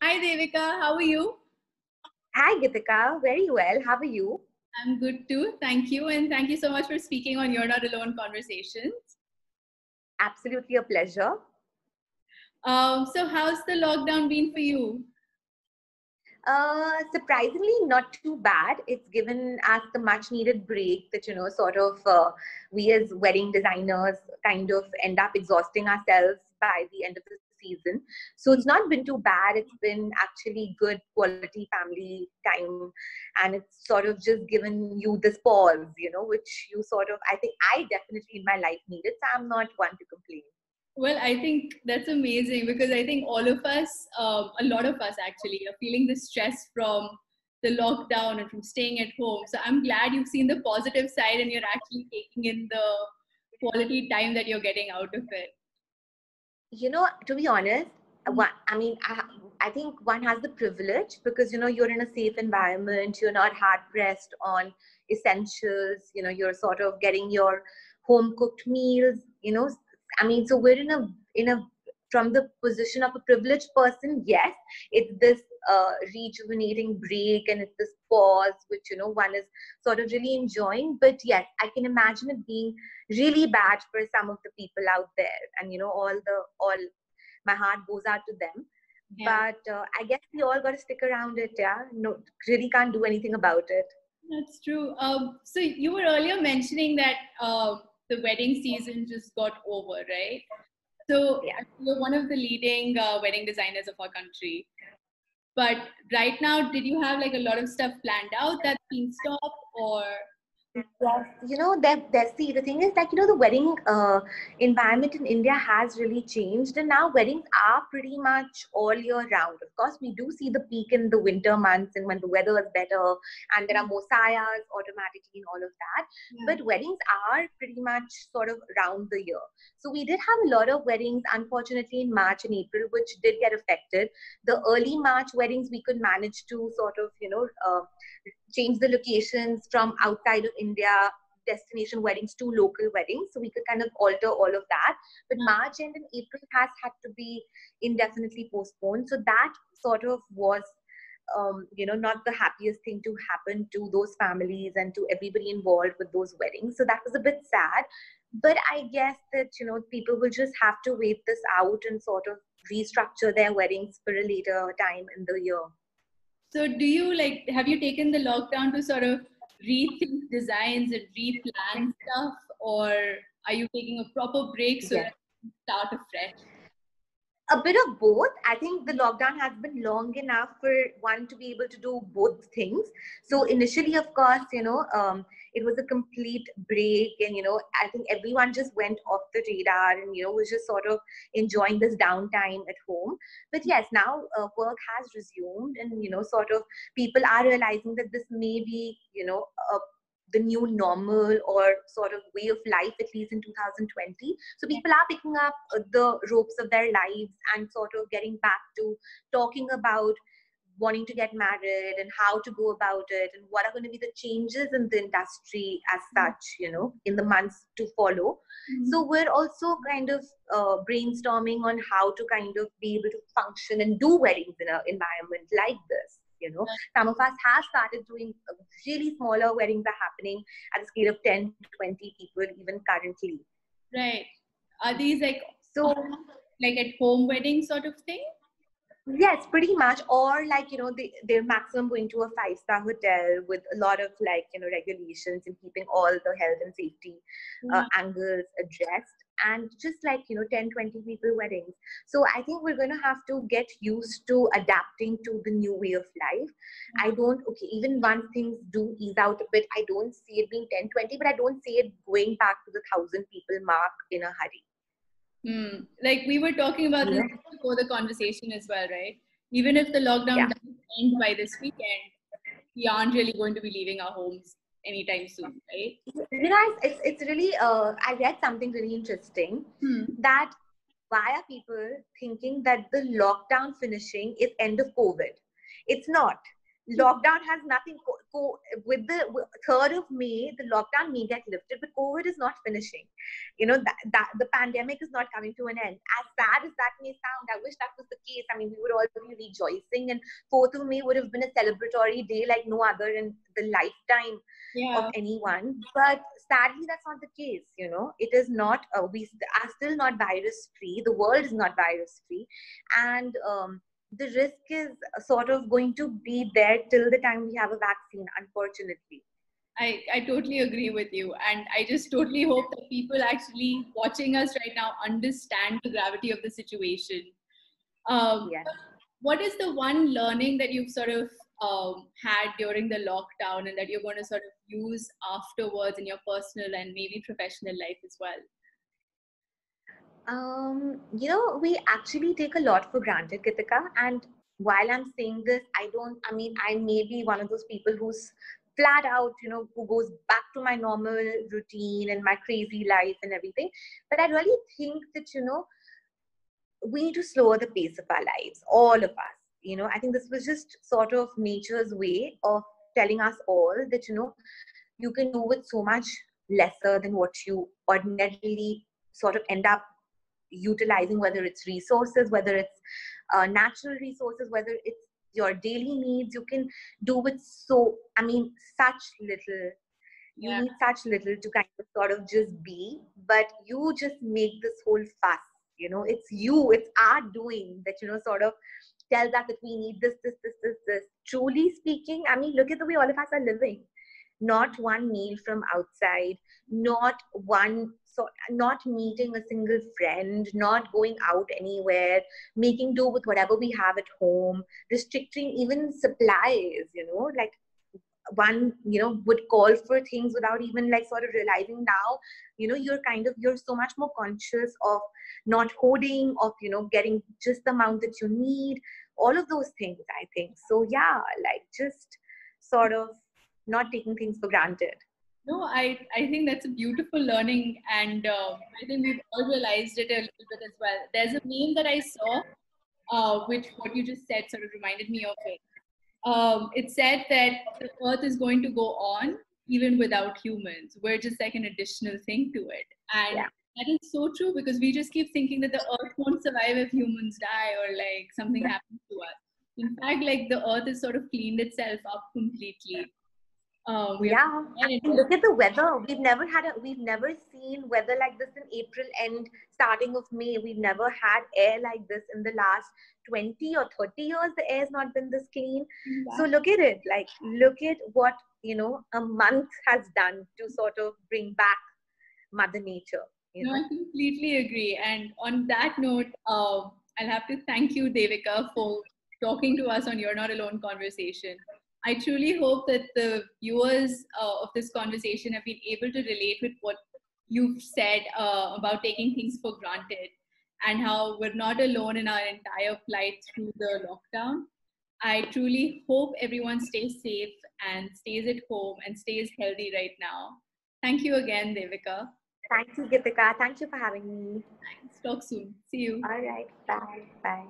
Hi Devika, how are you? Hi, Gitika. Very well. How are you? I'm good too. Thank you. And thank you so much for speaking on You're Not Alone Conversations. Absolutely a pleasure. So, how's the lockdown been for you? Surprisingly, not too bad. It's given us the much needed break that, sort of we as wedding designers kind of end up exhausting ourselves by the end of the season. So it's not been too bad. It's been actually good quality family time. And it's sort of just given you this pause, which you sort of, I think I definitely in my life needed. So I'm not one to complain. Well, I think that's amazing because I think all of us, a lot of us actually, are feeling the stress from the lockdown and from staying at home. So, I'm glad you've seen the positive side and you're actually taking in the quality time that you're getting out of it. To be honest, I think one has the privilege because, you're in a safe environment, you're not hard pressed on essentials, you're sort of getting your home cooked meals, so we're from the position of a privileged person, yes, it's this rejuvenating break and it's this pause, which, one is sort of really enjoying. But yes, I can imagine it being really bad for some of the people out there, and all my heart goes out to them. Yeah, But I guess we all got to stick around it. Yeah, no, really can't do anything about it. that's true. So, you were earlier mentioning that the wedding season just got over, right? So Yeah. you're one of the leading wedding designers of our country. But right now, did you have like a lot of stuff planned out that's been stopped or? Yes, see, the thing is that, the wedding environment in India has really changed, and now weddings are pretty much all year round. Of course, we do see the peak in the winter months and when the weather is better and there are more sayas automatically and all of that. Yeah. But weddings are pretty much sort of round the year. So we did have a lot of weddings, unfortunately, in March and April, which did get affected. The early March weddings we could manage to sort of, change the locations from outside of India destination weddings to local weddings. So we could kind of alter all of that. But March and in April has had to be indefinitely postponed. So that sort of was, not the happiest thing to happen to those families and to everybody involved with those weddings. So that was a bit sad. But I guess that, people will just have to wait this out and sort of restructure their weddings for a later time in the year. So do you like, have you taken the lockdown to sort of rethink designs and replan stuff, or are you taking a proper break so that Yes. you can start afresh? A bit of both. I think the lockdown has been long enough for one to be able to do both things. So initially, of course, it was a complete break, and I think everyone just went off the radar, and was just sort of enjoying this downtime at home. But yes, now work has resumed, and sort of people are realizing that this may be a the new normal or sort of way of life, at least in 2020. So people are picking up the ropes of their lives and sort of getting back to talking about wanting to get married and how to go about it and what are going to be the changes in the industry as such, in the months to follow. Mhm. So we're also kind of brainstorming on how to kind of be able to function and do weddings in an environment like this. Some of us have started doing really smaller weddings are happening at a scale of 10 to 20 people even currently. Right. Are these So like at home wedding sort of thing? yes, pretty much. Or like, they're maximum going to a five-star hotel with a lot of like, regulations and keeping all the health and safety Yeah. angles addressed. And just like, 10, 20 people weddings. So I think we're going to have to get used to adapting to the new way of life. Okay, even once things do ease out a bit, I don't see it being 10, 20, but I don't see it going back to the 1,000 people mark in a hurry. Hmm. Like we were talking about this before the conversation as well, right? Even if the lockdown Yeah. doesn't end by this weekend, we aren't really going to be leaving our homes anytime soon, right? It's really I read something really interesting Hmm. that why are people thinking that the lockdown finishing is end of COVID? It's not. Lockdown has nothing. with the 3rd of May, the lockdown may get lifted, but COVID is not finishing. That the pandemic is not coming to an end. As sad as that may sound, I wish that was the case. I mean, we would all be rejoicing, and 4th of May would have been a celebratory day like no other in the lifetime of anyone. But sadly, that's not the case. It is not. We are still not virus free. The world is not virus free, and the risk is sort of going to be there till the time we have a vaccine, unfortunately. I totally agree with you. And I just totally hope that people actually watching us right now understand the gravity of the situation. Yes. What is the one learning that you've sort of had during the lockdown and that you're going to sort of use afterwards in your personal and maybe professional life as well? We actually take a lot for granted, Kritika. And while I'm saying this, I may be one of those people who's flat out, who goes back to my normal routine and my crazy life and everything. But I really think that, we need to slower the pace of our lives, all of us. I think this was just sort of nature's way of telling us all that, you can do with so much lesser than what you ordinarily sort of end up utilizing, whether it's resources, whether it's natural resources, whether it's your daily needs. You can do with such little. You need such little to kind of sort of just be, but you just make this whole fuss. It's our doing that, sort of tells us that we need this. Truly speaking, look at the way all of us are living. Not one meal from outside, not meeting a single friend, not going out anywhere, making do with whatever we have at home, restricting even supplies, like one, would call for things without even like sort of realizing now, you're so much more conscious of not hoarding, of, getting just the amount that you need, all of those things, I think. So yeah, like just sort of not taking things for granted. No, I think that's a beautiful learning, and I think we've all realized it a little bit as well. There's a meme that I saw, which what you just said sort of reminded me of it. It said that the earth is going to go on even without humans. We're just like an additional thing to it. And that is so true, because we just keep thinking that the earth won't survive if humans die or like something happens to us. In fact, like the earth has sort of cleaned itself up completely. Look at the weather. We've never seen weather like this in April and starting of May. We've never had air like this in the last 20 or 30 years. The air's not been this clean. So look at it. Like, look at what, a month has done to sort of bring back Mother Nature. No, I completely agree. And on that note, I'll have to thank you, Devika, for talking to us on You're Not Alone conversation. I truly hope that the viewers of this conversation have been able to relate with what you've said about taking things for granted and how we're not alone in our entire plight through the lockdown. I truly hope everyone stays safe and stays at home and stays healthy right now. Thank you again, Devika. Thank you, Gitika. Thank you for having me. Thanks. Talk soon. See you. All right. Bye. Bye.